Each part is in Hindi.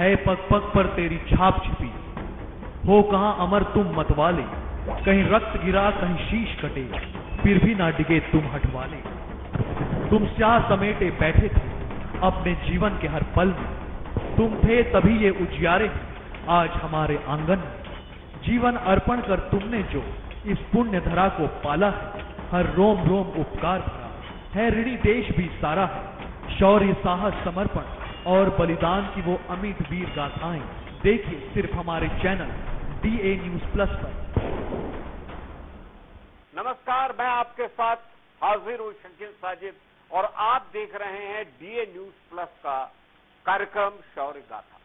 है पग पग पर तेरी छाप छिपी, हो कहाँ अमर तुम मतवाले, कहीं रक्त गिरा कहीं शीश कटे, फिर भी ना डिगे तुम हटवाले। तुम स्याह समेटे बैठे थे अपने जीवन के हर पल में, तुम थे तभी ये उजियारे आज हमारे आंगन में। जीवन अर्पण कर तुमने जो इस पुण्य धरा को पाला है, हर रोम रोम उपकार भरा है, ऋणी देश भी सारा है। शौर्य साहस समर्पण और बलिदान की वो अमिट वीर गाथाएं देखिए सिर्फ हमारे चैनल DA News Plus पर। नमस्कार, मैं आपके साथ हाजिर हूं शकील साजिद और आप देख रहे हैं DA News Plus का कार्यक्रम शौर्य गाथा।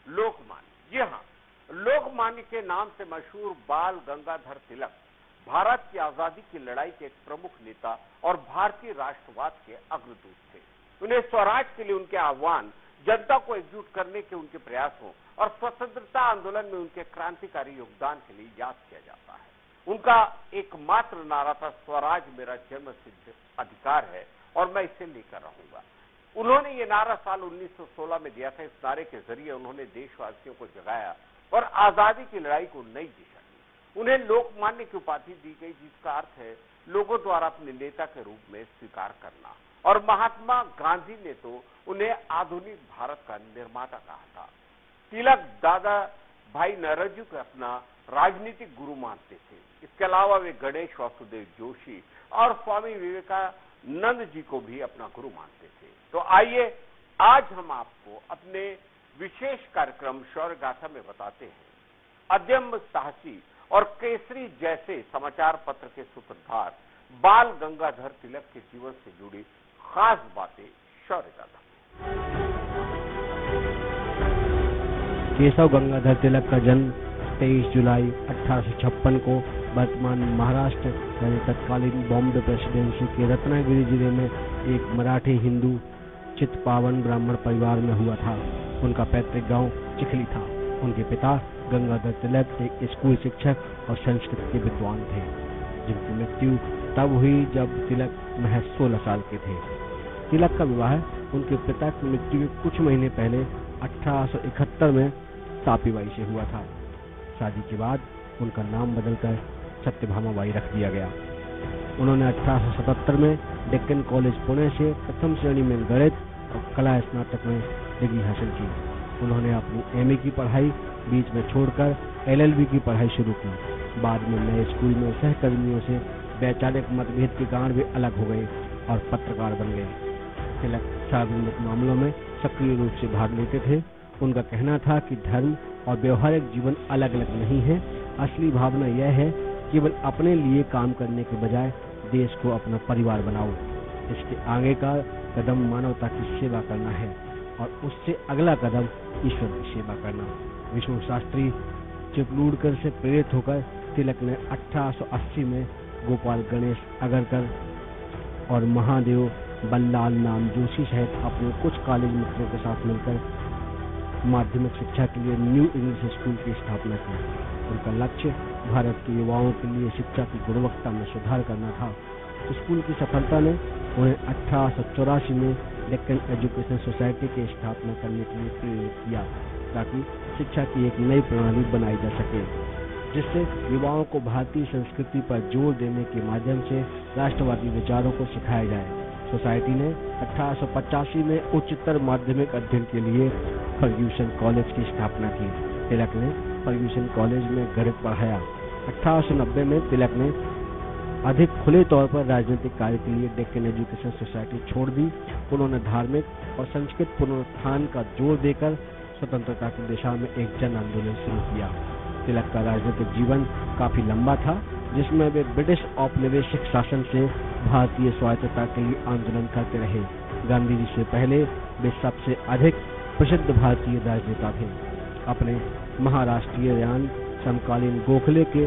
लोकमान्य, जी हाँ, लोकमान्य के नाम से मशहूर बाल गंगाधर तिलक भारत की आजादी की लड़ाई के एक प्रमुख नेता और भारतीय राष्ट्रवाद के अग्रदूत थे। उन्हें स्वराज के लिए उनके आह्वान, जनता को एकजुट करने के उनके प्रयासों और स्वतंत्रता आंदोलन में उनके क्रांतिकारी योगदान के लिए याद किया जाता है। उनका एकमात्र नारा था, स्वराज मेरा जन्म सिद्ध अधिकार है और मैं इसे लेकर रहूंगा। उन्होंने ये नारा साल 1916 में दिया था। इस नारे के जरिए उन्होंने देशवासियों को जगाया और आजादी की लड़ाई को नई दिशा दी। उन्हें लोकमान्य की उपाधि दी गई, जिसका अर्थ है लोगों द्वारा अपने नेता के रूप में स्वीकार करना। और महात्मा गांधी ने तो उन्हें आधुनिक भारत का निर्माता कहा था। तिलक दादा भाई नौरोजी को अपना राजनीतिक गुरु मानते थे। इसके अलावा वे गणेश वासुदेव जोशी और स्वामी विवेकानंद जी को भी अपना गुरु मानते थे। तो आइए आज हम आपको अपने विशेष कार्यक्रम शौर्य गाथा में बताते हैं अदम्य साहसी और केसरी जैसे समाचार पत्र के सूत्रधार बाल गंगाधर तिलक के जीवन से जुड़ी खास बातें शौर्य गाथा। केशव गंगाधर तिलक का जन्म 23 जुलाई 1856 को वर्तमान महाराष्ट्र यानी तत्कालीन बॉम्बे प्रेसिडेंसी के रत्नागिरी जिले में एक मराठी हिंदू चित्पावन ब्राह्मण परिवार में हुआ था। उनका पैतृक गांव चिखली था। उनके पिता गंगाधर तिलक एक स्कूल शिक्षक और संस्कृत के विद्वान थे, जिनकी मृत्यु तब हुई जब तिलक महज 16 साल के थे। तिलक का विवाह उनके पिता की मृत्यु के कुछ महीने पहले 1871 में तापीबाई से हुआ था। शादी के बाद उनका नाम बदलकर सत्यभामा बाई रख दिया गया। उन्होंने 1877 में डेक्कन कॉलेज पुणे से प्रथम श्रेणी में गणित और कला स्नातक में डिग्री हासिल की। उन्होंने अपनी MA की पढ़ाई बीच में छोड़कर LLB की पढ़ाई शुरू की। बाद में नए स्कूल में सहकर्मियों से वैचारिक मतभेद के कारण वे अलग हो गए और पत्रकार बन गए। तिलक सार्वजनिक मामलों में सक्रिय रूप से भाग लेते थे। उनका कहना था कि धर्म और व्यवहारिक जीवन अलग अलग नहीं है। असली भावना यह है केवल अपने लिए काम करने के बजाय देश को अपना परिवार बनाओ। इसके आगे का कदम मानवता की सेवा करना है और उससे अगला कदम ईश्वर की सेवा करना। विष्णु शास्त्री चिपलूणकर से प्रेरित होकर तिलक ने 1880 में गोपाल गणेश अगरकर और महादेव बल्लाल नाम जोशी सहित अपने कुछ कॉलेज मित्रों के साथ मिलकर माध्यमिक शिक्षा के लिए न्यू इंग्लिश स्कूल की स्थापना की। उनका लक्ष्य भारत के युवाओं के लिए शिक्षा की गुणवत्ता में सुधार करना था। स्कूल की सफलता ने उन्हें 1884 में डेक्कन एजुकेशन सोसाइटी की स्थापना करने के लिए प्रेरित किया, ताकि शिक्षा की एक नई प्रणाली बनाई जा सके, जिससे युवाओं को भारतीय संस्कृति पर जोर देने के माध्यम से राष्ट्रवादी विचारों को सिखाया जाए। सोसाइटी ने 1885 में उच्चतर माध्यमिक अध्ययन के लिए फर्ग्यूसन कॉलेज की स्थापना की। तिलक ने फर्ग्यूसन कॉलेज में गणित पढ़ाया। 1890 में तिलक ने अधिक खुले तौर पर राजनीतिक कार्य के लिए डेक्कन एजुकेशन सोसाइटी छोड़ दी। उन्होंने धार्मिक और संस्कृत पुनरुत्थान का जोर देकर स्वतंत्रता की दिशा में एक जन आंदोलन शुरू किया। तिलक का राजनीतिक जीवन काफी लंबा था, जिसमें वे ब्रिटिश औपनिवेशिक शासन से भारतीय स्वायत्तता के लिए आंदोलन करते रहे। गांधी जी से पहले वे सबसे अधिक प्रसिद्ध भारतीय राजनेता थे। अपने महाराष्ट्रीय यान समकालीन गोखले के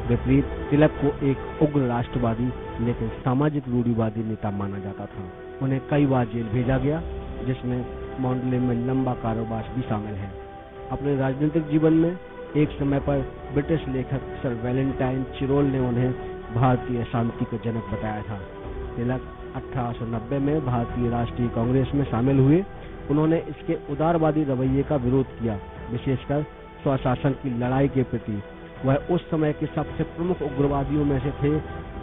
विपरीत तिलक को एक उग्र राष्ट्रवादी लेकिन सामाजिक रूढ़िवादी नेता माना जाता था। उन्हें कई बार जेल भेजा गया, जिसमें मॉन्डले में लंबा कारावास भी शामिल है। अपने राजनीतिक जीवन में एक समय पर ब्रिटिश लेखक सर वैलेंटाइन चिरोल ने उन्हें भारतीय शांति के जनक बताया था। तिलक 1890 में भारतीय राष्ट्रीय कांग्रेस में शामिल हुए। उन्होंने इसके उदारवादी रवैये का विरोध किया, विशेषकर स्वशासन की लड़ाई के प्रति। वह उस समय के सबसे प्रमुख उग्रवादियों में से थे।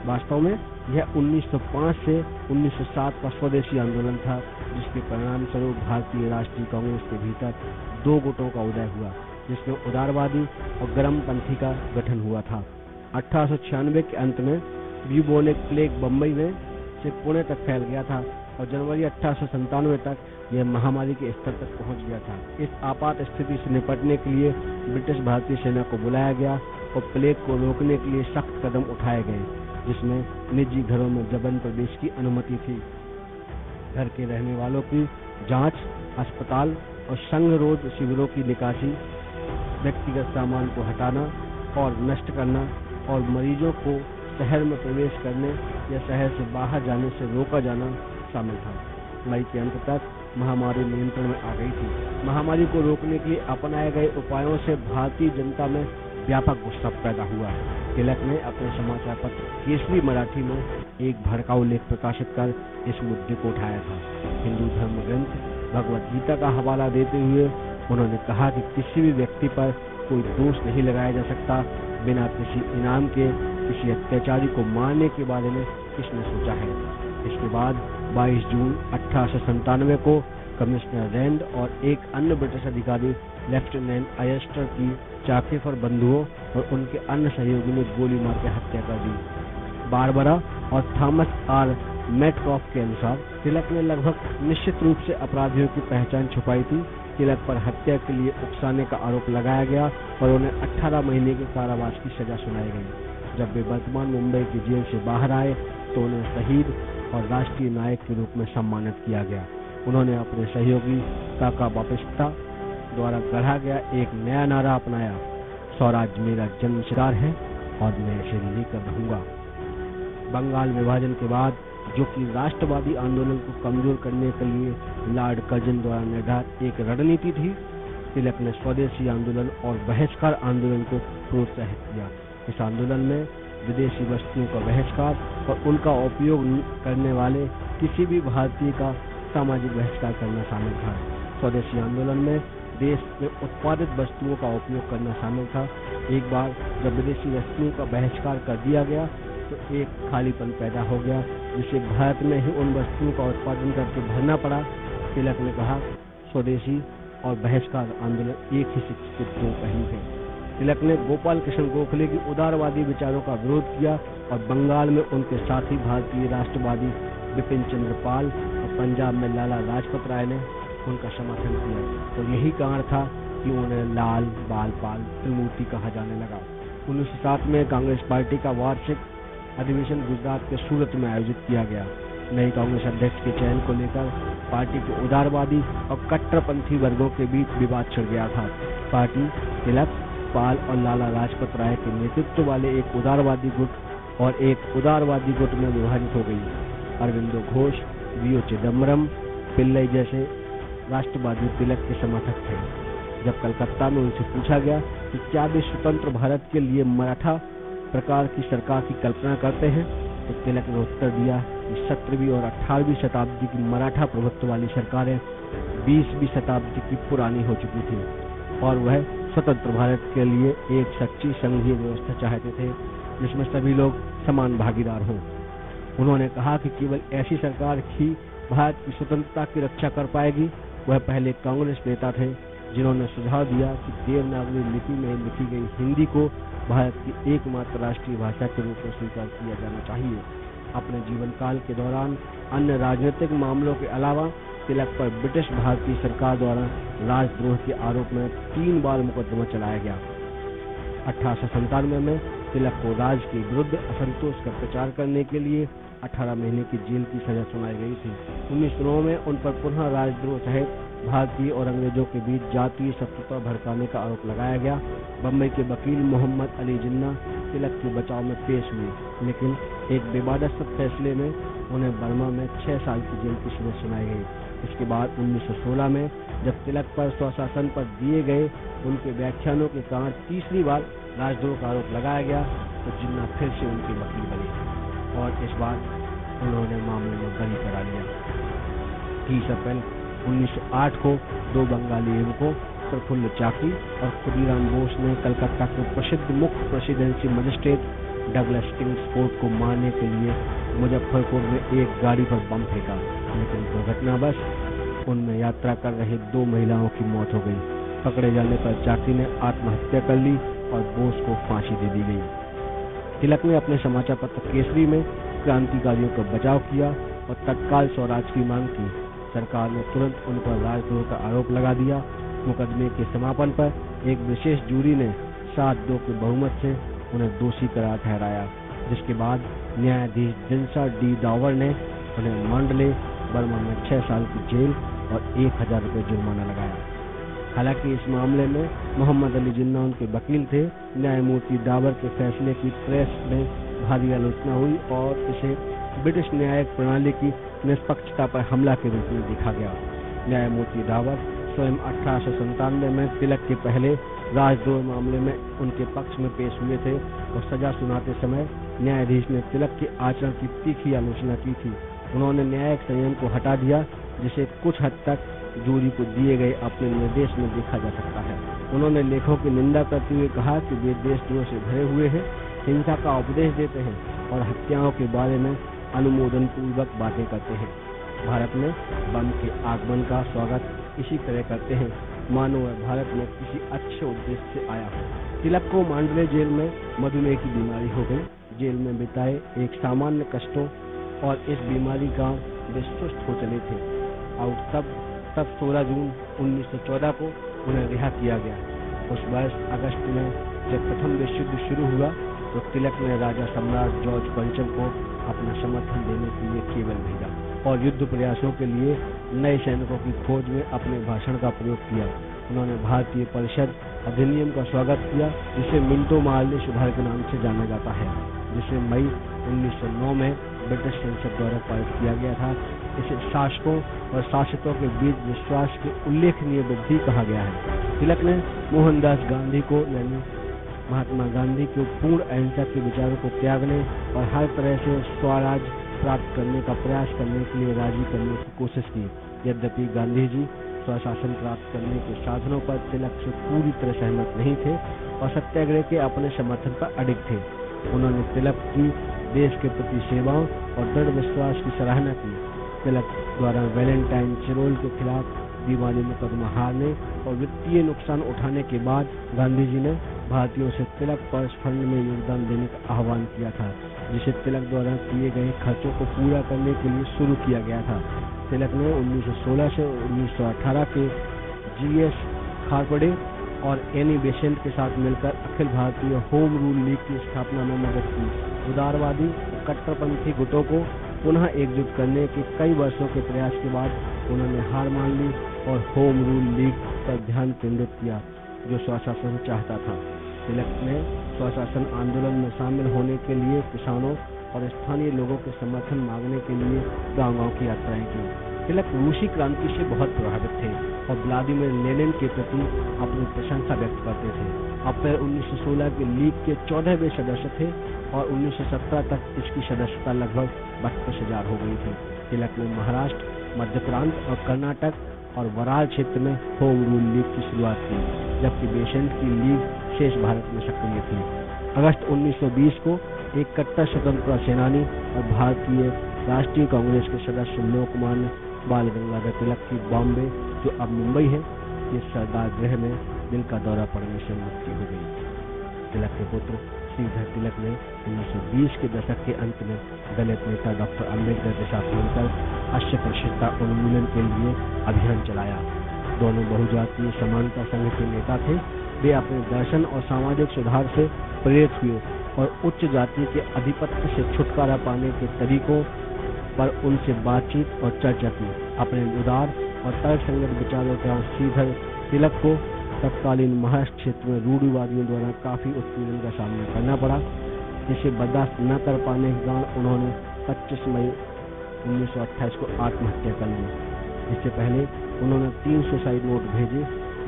वास्तव में यह 1905 से 1907 का स्वदेशी आंदोलन था, जिसके परिणाम स्वरूप भारतीय राष्ट्रीय कांग्रेस के भीतर दो गुटों का उदय हुआ, जिसमें उदारवादी और गर्मपंथी का गठन हुआ था। 1896 के अंत में ब्यूबोनिक प्लेग बम्बई में से पुणे तक फैल गया था और जनवरी 1897 तक यह महामारी के स्तर तक पहुंच गया था। इस आपात स्थिति से निपटने के लिए ब्रिटिश भारतीय सेना को बुलाया गया और प्लेग को रोकने के लिए सख्त कदम उठाए गए, जिसमें निजी घरों में जबरन प्रवेश की अनुमति थी। घर के रहने वालों की जांच, अस्पताल और संगरोध शिविरों की निकासी, व्यक्तिगत सामान को हटाना और नष्ट करना और मरीजों को शहर में प्रवेश करने या शहर से बाहर जाने से रोका जाना शामिल था। मई के अंत तक महामारी नियंत्रण में आ गई थी। महामारी को रोकने के लिए अपनाए गए उपायों से भारतीय जनता में व्यापक गुस्सा पैदा हुआ। तिलक ने अपने समाचार पत्र केसरी मराठी में एक भड़काऊ लेख प्रकाशित कर इस मुद्दे को उठाया था। हिंदू धर्म ग्रंथ भगवत गीता का हवाला देते हुए उन्होंने कहा कि किसी भी व्यक्ति पर कोई दोष नहीं लगाया जा सकता। बिना किसी इनाम के किसी अत्याचारी को मारने के बारे में किसने सोचा है। इसके बाद 22 जून 1897 को कमिश्नर रैंड और एक अन्य ब्रिटिश अधिकारी लेफ्टिनेंट आयस्टर की चाकीफर बंधुओं और उनके अन्य सहयोगी ने गोली मार के हत्या कर दी। बारबरा और थॉमस आर मेटकॉफ के अनुसार तिलक ने लगभग निश्चित रूप से अपराधियों की पहचान छुपाई थी। तिलक पर हत्या के लिए उकसाने का आरोप लगाया गया और उन्हें 18 महीने के कारावास की सजा सुनाई गई। जब वे वर्तमान मुंबई की जेल से बाहर आए तो उन्हें शहीद और राष्ट्रीय नायक के रूप में सम्मानित किया गया। उन्होंने अपने सहयोगी काका बापिस्ता द्वारा गढ़ा गया एक नया नारा अपनाया, स्वराज मेरा जन्म सिद्धांत है और मैं इसे लेकर रहूंगा। बंगाल विभाजन के बाद, जो कि राष्ट्रवादी आंदोलन को कमजोर करने के लिए लॉर्ड कर्जन द्वारा निर्धारित एक रणनीति थी, तिलक ने स्वदेशी आंदोलन और बहिष्कार आंदोलन को प्रोत्साहित किया। इस आंदोलन में विदेशी वस्तुओं का बहिष्कार और उनका उपयोग करने वाले किसी भी भारतीय का सामाजिक बहिष्कार करना शामिल था। स्वदेशी आंदोलन में देश में उत्पादित वस्तुओं का उपयोग करना शामिल था। एक बार जब विदेशी वस्तुओं का बहिष्कार कर दिया गया तो एक खालीपन पैदा हो गया, जिसे भारत में ही उन वस्तुओं का उत्पादन करके भरना पड़ा। तिलक ने कहा, स्वदेशी और बहिष्कार आंदोलन एक ही सिक्के के दो पहलू थे। तिलक ने गोपाल कृष्ण गोखले की उदारवादी विचारों का विरोध किया और बंगाल में उनके साथी भारतीय राष्ट्रवादी बिपिन चंद्र पाल और पंजाब में लाला लाजपत राय ने उनका समर्थन किया। तो यही कारण था कि उन्हें लाल बाल पाल त्रिमूर्ति कहा जाने लगा। 1907 में कांग्रेस पार्टी का वार्षिक अधिवेशन गुजरात के सूरत में आयोजित किया गया। नई कांग्रेस अध्यक्ष के चयन को लेकर पार्टी के उदारवादी और कट्टरपंथी वर्गों के बीच विवाद छिड़ गया था। पार्टी तिलक, पाल और लाला लाजपत राय के नेतृत्व वाले एक उदारवादी गुट और एक उदारवादी गुट में विभाजित हो गई। अरविंदो घोष, वी.ओ. चिदम्बरम पिल्लई जैसे राष्ट्रवादी तिलक के समर्थक थे। जब कलकत्ता में उनसे पूछा गया कि क्या वे स्वतंत्र भारत के लिए मराठा प्रकार की सरकार की कल्पना करते हैं, तो तिलक ने उत्तर दिया कि 17वीं और 18वीं शताब्दी की मराठा प्रभुत्व वाली सरकारें 20वीं शताब्दी की पुरानी हो चुकी थी और वह स्वतंत्र भारत के लिए एक सच्ची संघीय व्यवस्था चाहते थे जिसमें सभी लोग समान भागीदार हों। उन्होंने कहा कि केवल ऐसी सरकार ही भारत की स्वतंत्रता की रक्षा कर पाएगी। वह पहले कांग्रेस नेता थे जिन्होंने सुझाव दिया कि देवनागरी लिपि में लिखी गई हिंदी को भारत की एकमात्र राष्ट्रीय भाषा के रूप में स्वीकार किया जाना चाहिए। अपने जीवन काल के दौरान अन्य राजनीतिक मामलों के अलावा तिलक पर ब्रिटिश भारतीय सरकार द्वारा राजद्रोह के आरोप में 3 बार मुकदमा चलाया गया। 1897 में तिलक को राज के विरुद्ध असंतोष का प्रचार करने के लिए 18 महीने की जेल की सजा सुनाई गई थी। 1909 में उन पर पुनः राजद्रोह सहित भारतीय और अंग्रेजों के बीच जातीय शत्रुता भड़काने का आरोप लगाया गया। बम्बई के वकील मोहम्मद अली जिन्ना तिलक के बचाव में पेश हुए, लेकिन एक विवादास्पद फैसले में उन्हें बर्मा में 6 साल की जेल की सजा सुनाई गई। इसके बाद 1916 में जब तिलक पर स्वशासन पर दिए गए उनके व्याख्यानों के कारण तीसरी बार राजद्रोह का आरोप लगाया गया तो जिन्ना फिर से उनके वकील बने और इस बार उन्होंने मामले में बरी करा लिया। 30 अप्रैल 1908 को 2 बंगाली युवकों प्रफुल्ल चाकी और खुदीराम बोस ने कलकत्ता के प्रसिद्ध मुख्य प्रेसिडेंसी मजिस्ट्रेट डगलस किंग्सफोर्ड को मारने के लिए मुजफ्फरपुर में एक गाड़ी पर बम फेंका, लेकिन दुर्घटनावश उनमें यात्रा कर रही 2 महिलाओं की मौत हो गई। पकड़े जाने पर चाकी ने आत्महत्या कर ली और बोस को फांसी दे दी गई। तिलक ने अपने समाचार पत्र केसरी में क्रांतिकारियों का बचाव किया और तत्काल स्वराज की मांग की। सरकार ने तुरंत उन पर राजद्रोह का आरोप लगा दिया। मुकदमे के समापन पर एक विशेष जूरी ने 7-2 के बहुमत से उन्हें दोषी करार ठहराया, जिसके बाद न्यायाधीश दिनसा डी डावर ने उन्हें मांडले बर्मा में 6 साल की जेल और 1000 रुपये जुर्माना लगाया। हालांकि इस मामले में मोहम्मद अली जिन्ना उनके वकील थे। न्यायमूर्ति डावर के फैसले की प्रेस में भारी आलोचना हुई और इसे ब्रिटिश न्यायिक प्रणाली की निष्पक्षता पर हमला के रूप में देखा गया। न्यायमूर्ति डावर स्वयं 1897 में तिलक के पहले राजद्रोह मामले में उनके पक्ष में पेश हुए थे और सजा सुनाते समय न्यायाधीश ने तिलक के आचरण की तीखी आलोचना की थी। उन्होंने न्यायिक संयम को हटा दिया, जिसे कुछ हद तक जूरी को दिए गए अपने निर्देश में देखा जा सकता है। उन्होंने लेखों की निंदा करते हुए कहा कि वे देशद्रोह से भरे हुए हैं, हिंसा का उपदेश देते हैं और हत्याओं के बारे में अनुमोदन पूर्वक बातें करते हैं। भारत में बम के आगमन का स्वागत इसी तरह करते हैं, मानो वह भारत में किसी अच्छे उद्देश्य से आया हो। तिलक को मांडले जेल में मधुमेह की बीमारी हो गई। जेल में बिताए एक सामान्य कष्टों और इस बीमारी का वे सुस्त हो चले थे और तब 16 जून 1914 को उन्हें रिहा किया गया। उस वर्ष अगस्त में जब प्रथम विश्व युद्ध शुरू हुआ तो तिलक ने राजा सम्राट जॉर्ज पंचम को अपना समर्थन देने के लिए केवल भेजा और युद्ध प्रयासों के लिए नए सैनिकों की खोज में अपने भाषण का प्रयोग किया। उन्होंने भारतीय परिषद अधिनियम का स्वागत किया, जिसे मिंटो मार्ले सुधार के नाम से जाना जाता है, जिसे मई 1909 में ब्रिटिश संसद द्वारा पारित किया गया था। इसे शासकों और शासितों के बीच विश्वास की उल्लेखनीय वृद्धि कहा गया है। तिलक ने मोहनदास गांधी को यानी महात्मा गांधी के पूर्ण अहिंसा के विचारों को त्यागने और हर तरह से स्वराज प्राप्त करने का प्रयास करने के लिए राजी करने की कोशिश की। यद्यपि गांधी जी स्वशासन प्राप्त करने के साधनों पर तिलक से पूरी तरह सहमत नहीं थे और सत्याग्रह के अपने समर्थन पर अडिग थे। उन्होंने तिलक की देश के प्रति सेवाओं और दृढ़ विश्वास की सराहना की। तिलक द्वारा वैलेंटाइन चिरोल के खिलाफ दीवानी मुकदमा हारने और वित्तीय नुकसान उठाने के बाद गांधी जी ने भारतीयों से तिलक पर्स फंड में योगदान देने का आह्वान किया था, जिसे तिलक द्वारा किए गए खर्चों को पूरा करने के लिए शुरू किया गया था। तिलक ने 1916 से 1918 के GS खारपड़े और एनी बेसेंट के साथ मिलकर Akhil Bharatiya home rule league की स्थापना में मदद की। उदारवादी कट्टरपंथी गुटों को पुनः एकजुट करने के कई वर्षों के प्रयास के बाद उन्होंने हार मान ली और होम रूल लीग पर ध्यान केंद्रित किया, जो स्वशासन चाहता था। तिलक ने स्वशासन आंदोलन में शामिल होने के लिए किसानों और स्थानीय लोगों के समर्थन मांगने के लिए गांव-गांव की यात्राएं की। तिलक रूसी क्रांति से बहुत प्रभावित थे और व्लादिमीर लेनिन के प्रति अपनी प्रशंसा व्यक्त करते थे। अप्रैल 1916 के लीग के 14वें सदस्य थे और 1917 तक इसकी सदस्यता लगभग 32,000 हो गई थी। तिलक ने महाराष्ट्र, मध्य प्रांत और कर्नाटक और वराल क्षेत्र में होम रूल लीग की शुरुआत की, जबकि बेसेंट की लीग शेष भारत में सक्रिय थी। अगस्त 1920 को एक कट्टर स्वतंत्रता सेनानी और भारतीय राष्ट्रीय कांग्रेस के सदस्य लोकमान्य बाल गंगाधर तिलक की बॉम्बे, जो अब मुंबई है, के सरदार गृह में दिल का दौरा पड़ने से मृत्यु हो गई। तिलक के पुत्र श्रीधर तिलक ने 1920 के दशक के अंत में दलित नेता डॉक्टर अम्बेडकर के साथ मिलकर अश्य प्रश्नता उन्मूलन के लिए अभियान चलाया। दोनों बहुजातीय समानता संघ के नेता थे। वे अपने दर्शन और सामाजिक सुधार से प्रेरित हुए और उच्च जाति के आधिपत्य से छुटकारा पाने के तरीकों पर उनसे बातचीत और चर्चा की। अपने उदार और तर्कसंगत विचारों के श्रीधर तिलक को तत्कालीन महाराष्ट्र क्षेत्र में रूढ़िवादियों द्वारा काफी उत्पीड़न का सामना करना पड़ा, जिसे बर्दाश्त न कर पाने के कारण उन्होंने 25 मई 1928 को आत्महत्या कर ली। इससे पहले उन्होंने 3 सुसाइड नोट भेजे,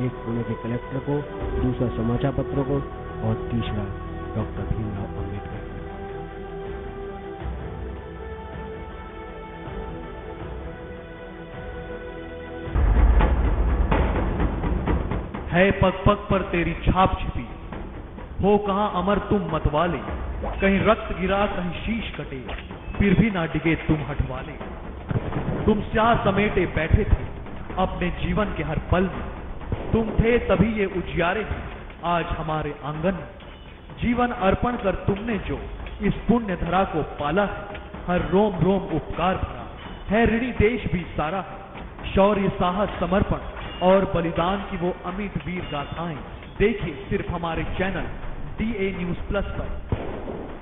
एक पुणे के कलेक्टर को, दूसरा समाचार पत्रों को और तीसरा डॉक्टर भीमराव अम्बेडकर। है पग पग पर तेरी छाप छिपी, हो कहां अमर तुम मतवाले, कहीं रक्त गिरा कहीं शीश कटे, फिर भी ना डिगे तुम हटवाले। तुम स्याह समेटे बैठे थे अपने जीवन के हर पल में, तुम थे तभी ये उजियारे थे आज हमारे आंगन में। जीवन अर्पण कर तुमने जो इस पुण्य धरा को पाला है, हर रोम रोम उपकार भरा है, ऋणी देश भी सारा है। शौर्य साहस समर्पण और बलिदान की वो अमिट वीर गाथाएं देखिए सिर्फ हमारे चैनल DA News Plus पर।